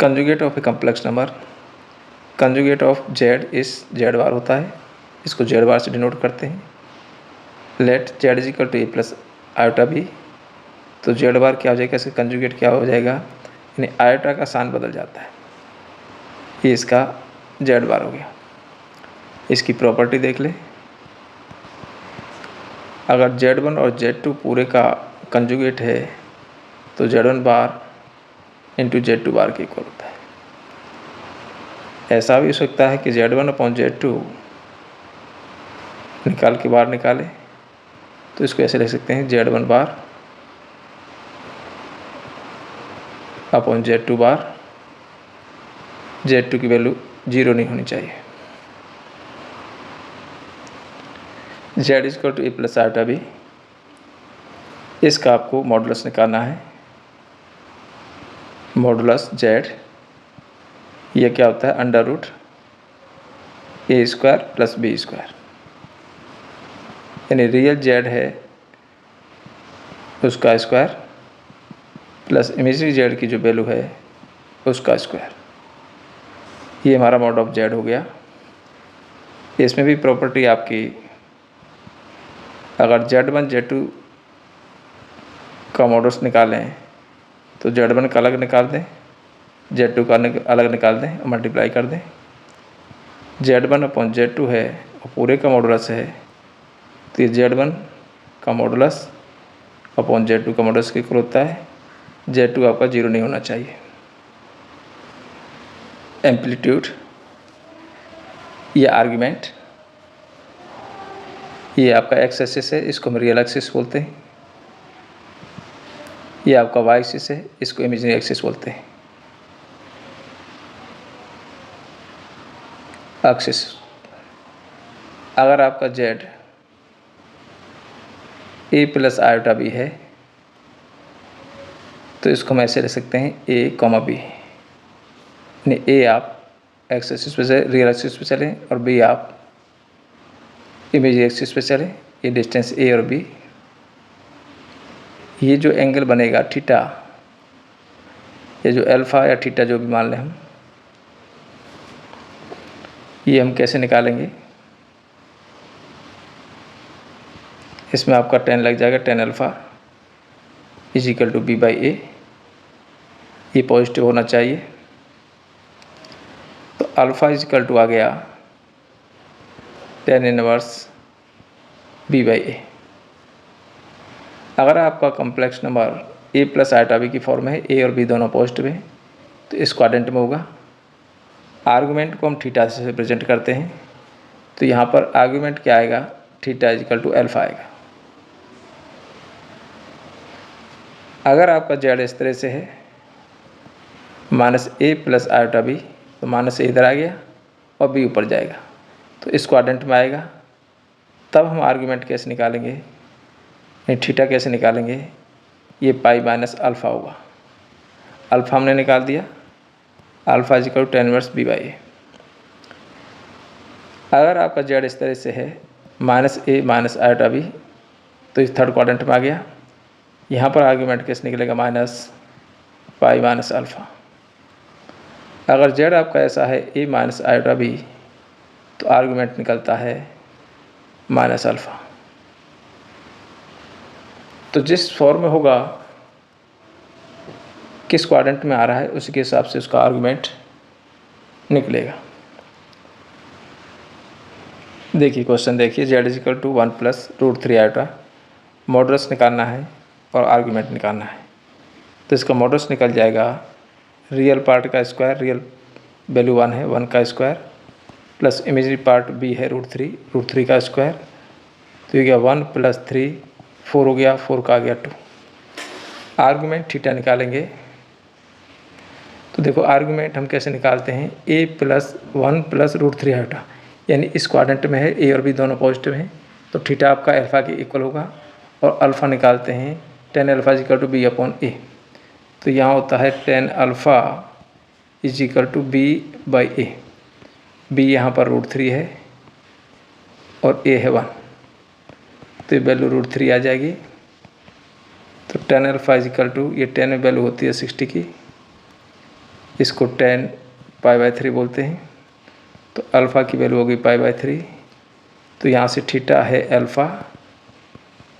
Conjugate of a complex number, conjugate of Z is Z bar होता है, इसको Z bar से denote करते हैं। Let Z is equal to A plus iota B, तो Z bar क्या हो जाएगा, इसका कंजुगेट क्या हो जाएगा, यानी आयोटा का साइन बदल जाता है, ये इसका जेड बार हो गया। इसकी प्रॉपर्टी देख ले, अगर Z1 और Z2 पूरे का कंजुगेट है तो Z1 बार इंटू Z2 बार के इक्वल होता है। ऐसा भी हो सकता है कि Z1 अपॉन Z2 निकाल के बाहर निकाले, तो इसको ऐसे लिख सकते हैं Z1 बार अपॉन Z2 बार, Z2 की वैल्यू 0 नहीं होनी चाहिए। Z is equal to A plus iota B, इसका आपको मॉडुलस निकालना है। मॉडुलस Z यह क्या होता है, अंडर रूट ए स्क्वायर प्लस बी स्क्वायर, यानी रियल Z है उसका स्क्वायर प्लस इमेजरी Z की जो वैल्यू है उसका स्क्वायर, ये हमारा मॉड ऑफ Z हो गया। इसमें भी प्रॉपर्टी आपकी, अगर Z1 Z2 का मॉडल्स निकालें तो Z1 का अलग निकाल दें, Z2 का अलग निकाल दें और मल्टीप्लाई कर दें। Z1 अपॉन Z2 है और पूरे का मॉडुलस है, तो ये Z1 का मॉडुलस अपॉन Z2 का मॉडुलस के इक्वल होता है। Z2 आपका 0 नहीं होना चाहिए। एम्पलीट्यूड या आर्ग्यूमेंट, ये आपका एक्स एक्सिस है, इसको हम रियल एक्सिस बोलते हैं। ये आपका वाई एक्सिस है, इसको इमेजिनरी एक्सिस बोलते हैं। एक्सिस, अगर आपका Z ए प्लस आयोटा बी है तो इसको हम ऐसे लिख सकते हैं ए कॉमा बी, यानी ए आप एक्स एक्सिस पे से रियल एक्सिस पे चलें और बी आप इमेज एक्सिस पे चलें। ये डिस्टेंस ए और बी, ये जो एंगल बनेगा थीटा, ये जो अल्फ़ा या थीटा जो भी मान लें हम, ये हम कैसे निकालेंगे, इसमें आपका 10 लग जाएगा, 10 alpha is equal to b by a, ये पॉजिटिव होना चाहिए। तो अल्फ़ा इज इक्वल टू आ गया 10 इनवर्स बी बाई ए। अगर आपका complex number a plus iota b की फॉर्म है, ए और बी दोनों पॉजिटिव है, तो इस क्वाड्रेंट में होगा। आर्गूमेंट को हम थीटा से रिप्रेजेंट करते हैं, तो यहाँ पर आर्गूमेंट क्या आएगा, theta is equal to alpha आएगा। अगर आपका जेड इस तरह से है minus A plus iota B, तो माइनस ए इधर आ गया और बी ऊपर जाएगा, तो इस क्वाड्रेंट में आएगा। तब हम आर्गूमेंट कैसे निकालेंगे, नहीं थीटा कैसे निकालेंगे, ये पाई माइनस अल्फ़ा होगा। अल्फ़ा हमने निकाल दिया, alpha is equal to 10 inverse B by ए। अगर आपका जेड इस तरह से है minus A minus iota B, तो इस थर्ड क्वाड्रेंट में आ गया। यहाँ पर आर्गूमेंट कैसे निकलेगा, माइनस पाई माइनस अल्फ़ा। अगर जेड आपका ऐसा है ए माइनस आयोटा बी, तो आर्गूमेंट निकलता है माइनस अल्फ़ा। तो जिस फॉर्म में होगा, किस क्वाड्रेंट में आ रहा है, उसी के हिसाब से उसका आर्गूमेंट निकलेगा। देखिए क्वेश्चन देखिए, Z is equal to 1 plus root 3 iota, modulus निकालना है और आर्गूमेंट निकालना है। तो इसका मॉडुलस निकल जाएगा रियल पार्ट का स्क्वायर, रियल वैल्यू 1 है, 1 का square plus imaginary part B है रूट 3 का स्क्वायर, तो ये गया 1 प्लस 3 4 हो गया, 4 का आ गया 2। आर्गूमेंट थीटा निकालेंगे, तो देखो आर्गूमेंट हम कैसे निकालते हैं, ए प्लस 1 प्लस रूट 3 आयोटा, यानी इस क्वाड्रेंट में है, ए और बी दोनों पॉजिटिव हैं, तो थीटा आपका अल्फ़ा के इक्वल होगा। और अल्फ़ा निकालते हैं 10 alpha is equal to b upon a, तो यहाँ होता है 10 alpha is equal to b by a. B यहाँ पर रूट 3 है और ए है 1, तो ये वैल्यू रूट 3 आ जाएगी। तो 10 अल्फ़ा इज इक्वल टू, ये 10 में वैल्यू होती है 60 की, इसको 10π/3 बोलते हैं। तो अल्फ़ा की वैल्यू होगी π/3। तो यहाँ से थीटा है अल्फ़ा,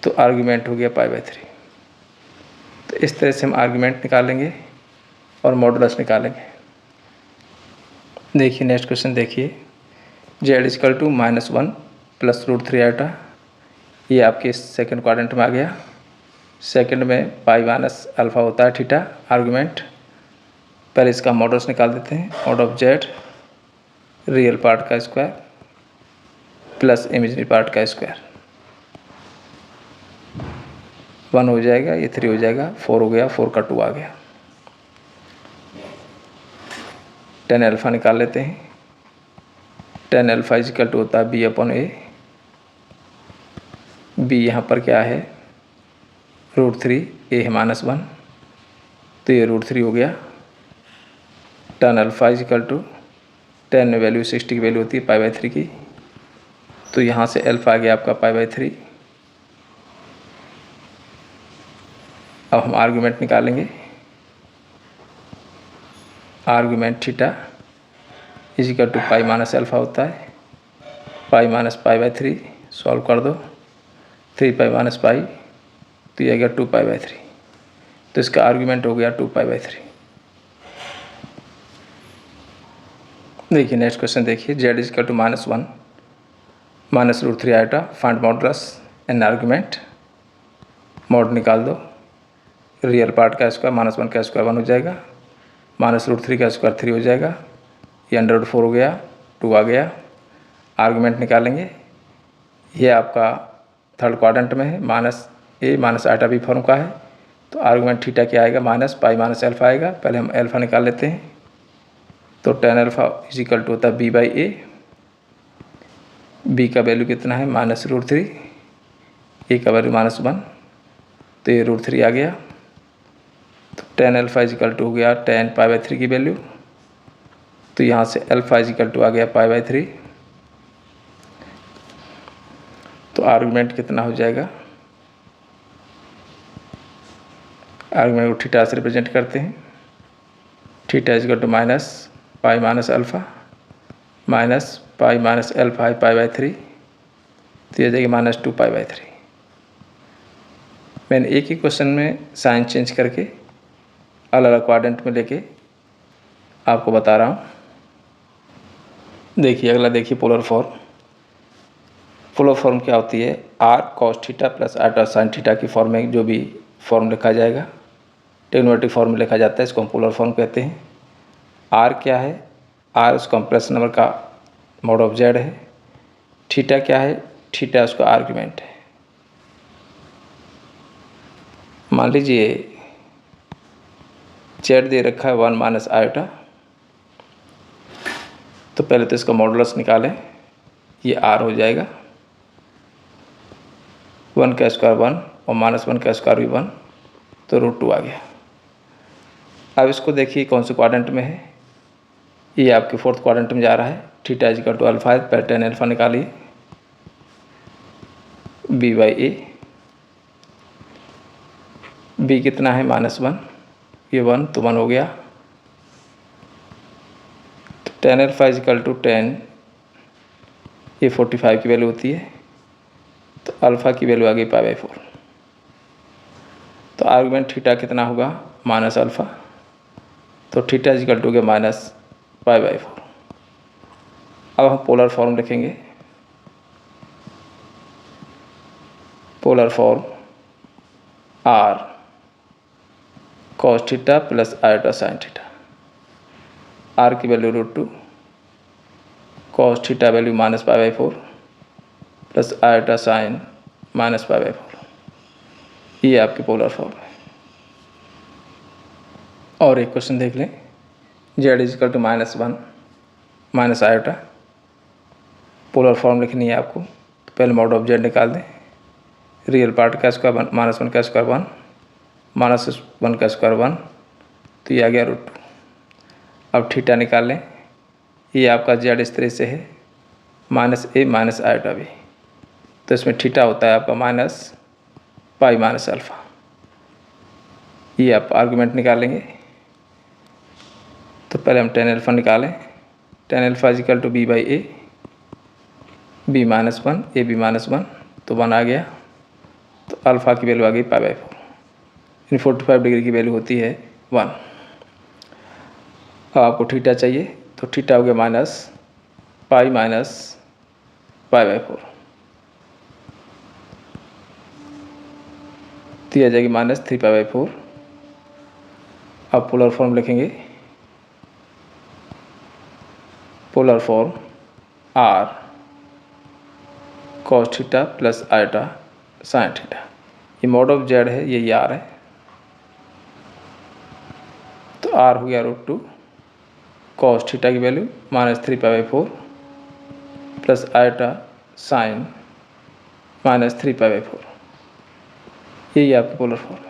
तो आर्गुमेंट हो गया π/3। तो इस तरह से हम आर्गुमेंट निकालेंगे और मॉडुलस निकालेंगे। देखिए नेक्स्ट क्वेश्चन देखिए, z = -1 + √3 आयोटा। ये आपके सेकंड क्वाड्रेंट में आ गया। सेकंड में π-α होता है थीटा आर्गुमेंट। पहले इसका मॉडुलस निकाल देते हैं। Mod of z real part का स्क्वायर प्लस इमेजिनरी पार्ट का स्क्वायर। 1 हो जाएगा, ये 3 हो जाएगा, 4 हो गया, 4 का 2 आ गया। tan α निकाल लेते हैं। tan α = होता है b/a। b यहाँ पर क्या है, √3, a है -1, तो ये √3 हो गया। tan α = 10 में वैल्यू 60 की वैल्यू होती है π/3 की, तो यहाँ से अल्फ़ा आ गया आपका π/3। अब हम आर्गुमेंट निकालेंगे। आर्गुमेंट थीटा = π-α होता है। π - π/3 सॉल्व कर दो, 3π - π, तो ये आ गया 2π/3। तो इसका आर्गुमेंट हो गया 2π/3। देखिए नेक्स्ट क्वेश्चन देखिए, z = -1 - √3 iota. Find modulus and argument. Mod निकाल दो। रियल पार्ट का स्क्वायर -1 का स्क्वायर 1 हो जाएगा, -√3 का स्क्वायर 3 हो जाएगा, ये √4 हो गया, 2 आ गया। आर्गुमेंट निकालेंगे। ये आपका थर्ड क्वाड्रेंट में है, -a - आयोटा b फॉर्म का है। तो आर्गुमेंट थीटा क्या आएगा, -π - α आएगा। पहले हम अल्फ़ा निकाल लेते हैं। तो tan α = होता है b/a। b का वैल्यू कितना है, -√3, a का वैल्यू -1, तो ये √3 आ गया। तो tan α = हो गया 10π/3 की वैल्यू, तो यहाँ से अल्फ़ा = आ गया π/3। तो आर्गुमेंट कितना हो जाएगा, आर्गुमेंट को थीटा से रिप्रेजेंट करते हैं। थीटा = -π - α -π - α है π/3, तो ये जाएगी -2π/3। मैंने एक ही क्वेश्चन में साइन चेंज करके अलग अलग क्वाड्रेंट में लेके आपको बता रहा हूँ। देखिए अगला देखिए पोलर फॉर्म। पोलर फॉर्म क्या होती है, r cos θ + r sin θ की फॉर्म में जो भी फॉर्म लिखा जाएगा, ट्रिग्नोमेट्रिक फॉर्म में लिखा जाता है, इसको हम पोलर फॉर्म कहते हैं। r क्या है, r उस कॉम्प्लेक्स नंबर का मॉड ऑफ z है। थीटा क्या है, थीटा उसका आर्गुमेंट है। मान लीजिए z दे रखा है 1 - आयोटा, तो पहले तो इसका मॉडुलस निकालें। ये r हो जाएगा, 1 का स्क्वायर 1 और -1 का स्क्वायर भी 1, तो √2 आ गया। अब इसको देखिए कौन से क्वाड्रेंट में है, ये आपके फोर्थ क्वाड्रेंट में जा रहा है। थीटा = अल्फ़ा है, पहले tan α निकालिए, b/a। b कितना है, -1, ये 1, तो 1 हो गया। तो tan α = 10, ये 45 की वैल्यू होती है, तो अल्फ़ा की वैल्यू आ गई π/4। तो आर्गुमेंट थीटा कितना होगा, -α, तो थीटा = हो गया -π/4। अब हम पोलर फॉर्म लिखेंगे। Polar form r cos θ + iota sin θ। r की value √2, cos θ value -π/4 plus iota sin -π/4। ये आपकी पोलर फॉर्म है। और एक क्वेश्चन देख लें, z = -1 - आयोटा। पोलर फॉर्म लिखनी है आपको, तो पहले मॉड ऑफ z निकाल दें। रियल पार्ट का स्क्वायर -1 का स्क्वायर 1, -1 का स्क्वायर 1, तो ये आ गया √2। अब थीटा निकाल लें। ये आपका z इस तरह से है, -a - आयोटा भी, तो इसमें थीटा होता है आपका -π - α। ये आप आर्गुमेंट निकालेंगे। तो पहले हम tan अल्फ़ा निकालें। tan alpha is equal to b by A, b minus 1 A B minus 1, तो 1 आ गया। तो अल्फ़ा की वैल्यू आ गई पाई बाई 4, इन 45 डिग्री की वैल्यू होती है 1। अब आपको थीटा चाहिए, तो थीटा हो गया माइनस पाई बाई 4, तो आ जाएगी माइनस 3 पाई बाई 4। अब पोलर फॉर्म लिखेंगे, polar form r cos theta plus iota sine theta. ये मॉड ऑफ जेड है, ये आर है, तो आर हो गया √2 कॉस थीटा की value minus 3 pi by 4 plus iota sine minus 3 pi by 4। यही आपकी पोलर फॉर्म।